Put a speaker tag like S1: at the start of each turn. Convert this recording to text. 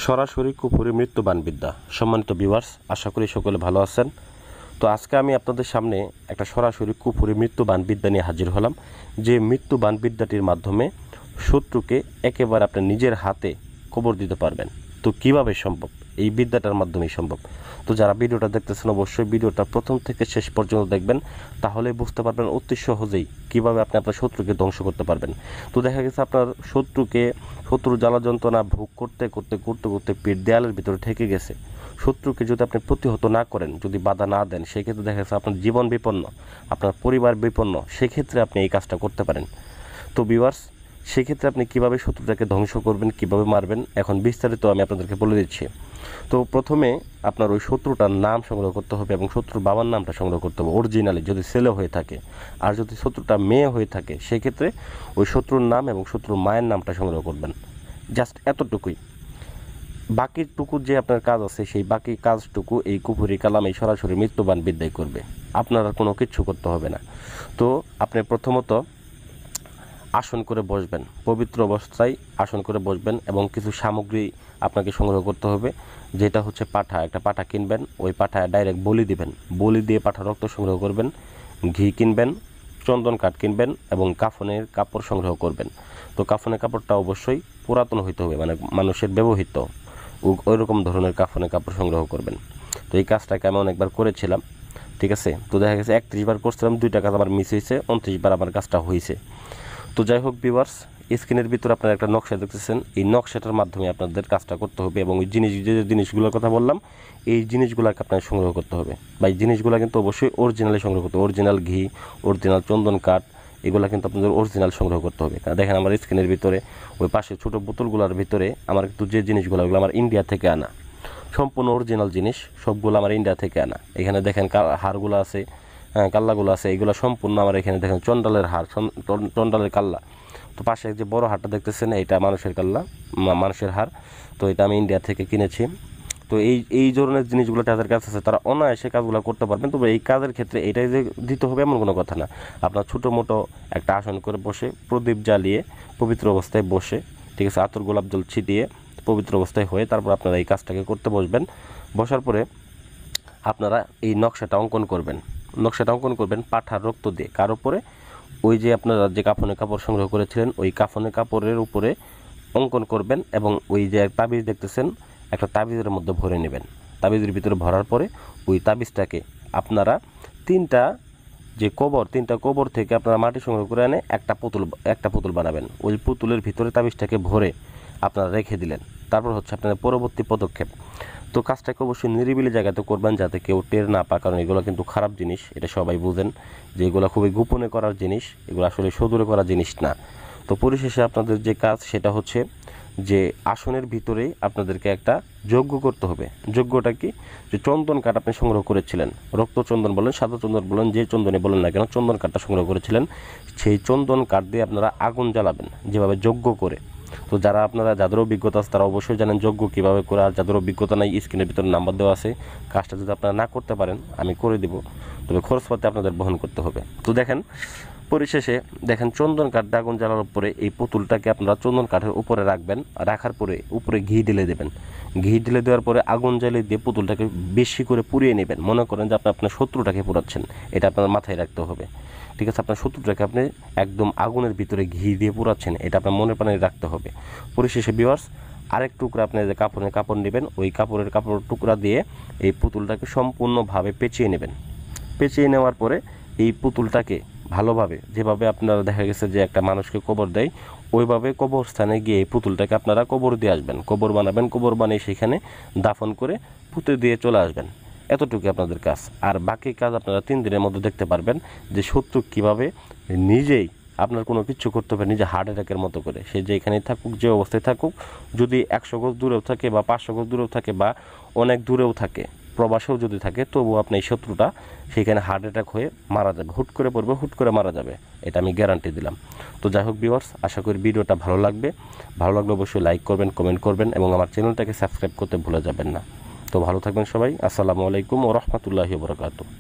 S1: সরাসরি কুফুরি মৃত্যুবান বিদ্যা। সম্মানিত ভিউয়ার্স, আশা করি সকলে ভালো আছেন। তো আজকে আমি আপনাদের সামনে একটা সরাসরি কুফুরি মৃত্যুবান বিদ্যা নিয়ে হাজির হলাম, যে মৃত্যুবান বিদ্যাটির মাধ্যমে শত্রুকে একেবারে আপনি নিজের হাতে কবর দিতে পারবেন। তো কিভাবে সম্ভব? এই বিদ্যাটার মাধ্যমেই সম্ভব। তো যারা ভিডিওটা দেখতেছেন অবশ্যই ভিডিওটা প্রথম থেকে শেষ পর্যন্ত দেখবেন, তাহলে বুঝতে পারবেন অতি সহজেই কীভাবে আপনি আপনার শত্রুকে ধ্বংস করতে পারবেন। তো দেখা গেছে আপনার শত্রুর জ্বালা যন্ত্রণা ভোগ করতে করতে করতে করতে পেট দেয়ালের ভিতরে ঠেকে গেছে। শত্রুকে যদি আপনি প্রতিহত না করেন, যদি বাধা না দেন, সেক্ষেত্রে দেখা গেছে আপনার জীবন বিপন্ন, আপনার পরিবার বিপন্ন। সেক্ষেত্রে আপনি এই কাজটা করতে পারেন। তো ভিউয়ার্স, সেক্ষেত্রে আপনি কীভাবে শত্রুটাকে ধ্বংস করবেন, কীভাবে মারবেন, এখন বিস্তারিত আমি আপনাদেরকে বলে দিচ্ছি। তো প্রথমে আপনার ওই শত্রুটার নাম সংগ্রহ করতে হবে এবং শত্রুর বাবার নামটা সংগ্রহ করতে হবে অরিজিনালি, যদি ছেলে হয়ে থাকে। আর যদি শত্রুটা মেয়ে হয়ে থাকে, সেক্ষেত্রে ওই শত্রুর নাম এবং শত্রুর মায়ের নামটা সংগ্রহ করবেন। জাস্ট এতটুকুই। বাকিটুকু যে আপনার কাজ আছে, সেই বাকি কাজটুকু এই কুফুরি কালাম, এই সরাসরি মৃত্যুবান বিদ্যাই করবে। আপনার আর কোনো কিচ্ছু করতে হবে না। তো আপনি প্রথমত আসন করে বসবেন, পবিত্র অবস্থায় আসন করে বসবেন এবং কিছু সামগ্রী আপনাকে সংগ্রহ করতে হবে। যেটা হচ্ছে পাঠা, একটা পাঠা কিনবেন, ওই পাঠায় ডাইরেক্ট বলি দিবেন, বলি দিয়ে পাঠা রক্ত সংগ্রহ করবেন, ঘি কিনবেন, চন্দন কাঠ কিনবেন এবং কাফনের কাপড় সংগ্রহ করবেন। তো কাফনের কাপড়টা অবশ্যই পুরাতন হইতে হবে, মানে মানুষের ব্যবহৃত ওই রকম ধরনের কাফনের কাপড় সংগ্রহ করবেন। তো এই কাজটাকে আমি অনেকবার করেছিলাম, ঠিক আছে। তো দেখা গেছে 31 বার করছিলাম, 2টা কাজ আমার মিস হয়েছে, 29 বার আমার কাজটা হয়েছে। তো যাই হোক ভিউয়ার্স, স্ক্রিনের ভিতরে আপনারা একটা নকশা দেখতেছেন, এই নকশাটার মাধ্যমে আপনাদের কাজটা করতে হবে এবং ওই যে জিনিসগুলোর কথা বললাম, এই জিনিসগুলোকে আপনার সংগ্রহ করতে হবে। বা এই জিনিসগুলো কিন্তু অবশ্যই অরিজিনালি সংগ্রহ করতে হবে। অরিজিনাল ঘি, অরিজিনাল চন্দন কাঠ, এগুলো কিন্তু আপনাদের অরিজিনাল সংগ্রহ করতে হবে। দেখেন আমার স্ক্রিনের ভিতরে ওই পাশে ছোটো বোতলগুলোর ভিতরে আমার কিন্তু যে জিনিসগুলো, ওগুলো আমার ইন্ডিয়া থেকে আনা, সম্পূর্ণ অরিজিনাল জিনিস, সবগুলো আমার ইন্ডিয়া থেকে আনা। এখানে দেখেন হারগুলো আছে, কাল্লাগুলো আছে, এইগুলো সম্পূর্ণ আমার এখানে দেখেন চন্ডালের হার, চন্ডালের কাল্লা। তো পাশে যে বড় হারটা দেখতেছেন, এটা মানুষের কাল্লা, মানুষের হার। তো এটা আমি ইন্ডিয়া থেকে কিনেছি। তো এই ধরনের জিনিসগুলো যাদের কাছে আছে, তারা অনায়াসে কাজগুলো করতে পারবেন। তবে এই কাজের ক্ষেত্রে এটাই যে দিতে হবে এমন কোনো কথা না। আপনার ছোটো মোটো একটা আসন করে বসে, প্রদীপ জ্বালিয়ে পবিত্র অবস্থায় বসে, ঠিক আছে, আতর গোলাপ জল ছিটিয়ে পবিত্র অবস্থায় হয়ে তারপর আপনারা এই কাজটাকে করতে বসবেন। বসার পরে আপনারা এই নকশাটা অঙ্কন করবেন পাঠার রক্ত দিয়ে। কার উপরে? ওই যে আপনারা যে কাফনের কাপড় সংগ্রহ করেছিলেন, ওই কাফনের কাপড়ের উপরে অঙ্কন করবেন এবং ওই যে তাবিজ দেখতেছেন, একটা তাবিজের মধ্যে ভরে নেবেন। তাবিজের ভিতরে ভরার পরে ওই তাবিজটাকে আপনারা তিনটা কবর থেকে আপনারা মাটি সংগ্রহ করে এনে একটা পুতুল বানাবেন। ওই পুতুলের ভিতরে তাবিজটাকে ভরে আপনারা রেখে দিলেন। তারপর হচ্ছে আপনাদের পরবর্তী পদক্ষেপ। তো কাজটাকে অবশ্যই নিরিবিলি জায়গাতে করবেন, যাতে কেউ টের না পায়, কারণ এগুলো কিন্তু খারাপ জিনিস, এটা সবাই বুঝেন যে এগুলো খুবই গোপনে করার জিনিস, এগুলো আসলে সদূরে করা জিনিস না। তো পরিশেষে আপনাদের যে কাজ, সেটা হচ্ছে যে আসনের ভিতরে আপনাদেরকে একটা যজ্ঞ করতে হবে। যজ্ঞটা কি? যে চন্দন কাঠ আপনি সংগ্রহ করেছিলেন, রক্ত চন্দন বলেন, সাদা চন্দন বলেন, যে চন্দনে বলেন না কেন, চন্দন কাঠটা সংগ্রহ করেছিলেন, সেই চন্দন কাঠ দিয়ে আপনারা আগুন জ্বালাবেন, যেভাবে যজ্ঞ করে। তো যাদের অভিজ্ঞতা আছে তারা অবশ্যই জানেন যজ্ঞ কীভাবে করে। আর যাদের অভিজ্ঞতা নাই, স্ক্রিনের ভিতরে নাম্বার দেওয়া আছে, কাজটা যদি আপনারা না করতে পারেন আমি করে দিব, তবে খরচপাতি আপনাদের বহন করতে হবে। তো দেখেন পরিশেষে দেখেন চন্দন কাঠ দিয়ে আগুন জ্বালানোর পরে এই পুতুলটাকে আপনারা চন্দন কাঠের উপরে রাখবেন। রাখার পরে উপরে ঘি ঢেলে দেবেন। ঘি ঢেলে দেওয়ার পরে আগুন জ্বালিয়ে দিয়ে পুতুলটাকে বেশি করে পুড়িয়ে নেবেন। মনে করেন যে আপনি আপনার শত্রুটাকে পোড়াচ্ছেন, এটা আপনার মাথায় রাখতে হবে, ঠিক আছে। আপনার শত্রুটাকে আপনি একদম আগুনের ভিতরে ঘি দিয়ে পোড়াচ্ছেন, এটা আপনার মনে প্রাণে রাখতে হবে। পরিশেষে ভিউয়ার্স, আরেক টুকরা আপনি যে কাপড় নেবেন, ওই কাপড়ের টুকরা দিয়ে এই পুতুলটাকে সম্পূর্ণভাবে পেঁচিয়ে নেবেন। পেঁচিয়ে নেওয়ার পরে এই পুতুলটাকে ভালোভাবে, যেভাবে আপনারা দেখা গেছে যে একটা মানুষকে কবর দেয়, ওইভাবে কবরস্থানে গিয়ে এই পুতুলটাকে আপনারা কবর দিয়ে আসবেন, কবর বানাবেন। কবর বানিয়ে সেখানে দাফন করে পুঁতে দিয়ে চলে আসবেন। এতটুকু আপনাদের কাজ। আর বাকি কাজ আপনারা 3 দিনের মধ্যে দেখতে পারবেন যে শত্রু কীভাবে নিজেই, আপনার কোনো কিছু করতে হবে, নিজে হার্ট অ্যাটাকের মতো করে, সে যেখানেই থাকুক, যে অবস্থায় থাকুক, যদি 100 গজ দূরেও থাকে বা 500 গজ দূরেও থাকে বা অনেক দূরেও থাকে, প্রবাসেও যদি থাকে, তবুও আপনি এই শত্রুটা সেখানে হার্ট অ্যাটাক হয়ে মারা যাবে, হুট করে পড়বে, হুট করে মারা যাবে, এটা আমি গ্যারান্টি দিলাম। তো যাই হোক ভিউয়ার্স, আশা করি ভিডিওটা ভালো লাগলে অবশ্যই লাইক করবেন, কমেন্ট করবেন এবং আমার চ্যানেলটাকে সাবস্ক্রাইব করতে ভুলে যাবেন না। তো ভালো থাকবেন সবাই। আসসালামু আলাইকুম ওয়া রাহমাতুল্লাহি ওয়া বারাকাতুহু।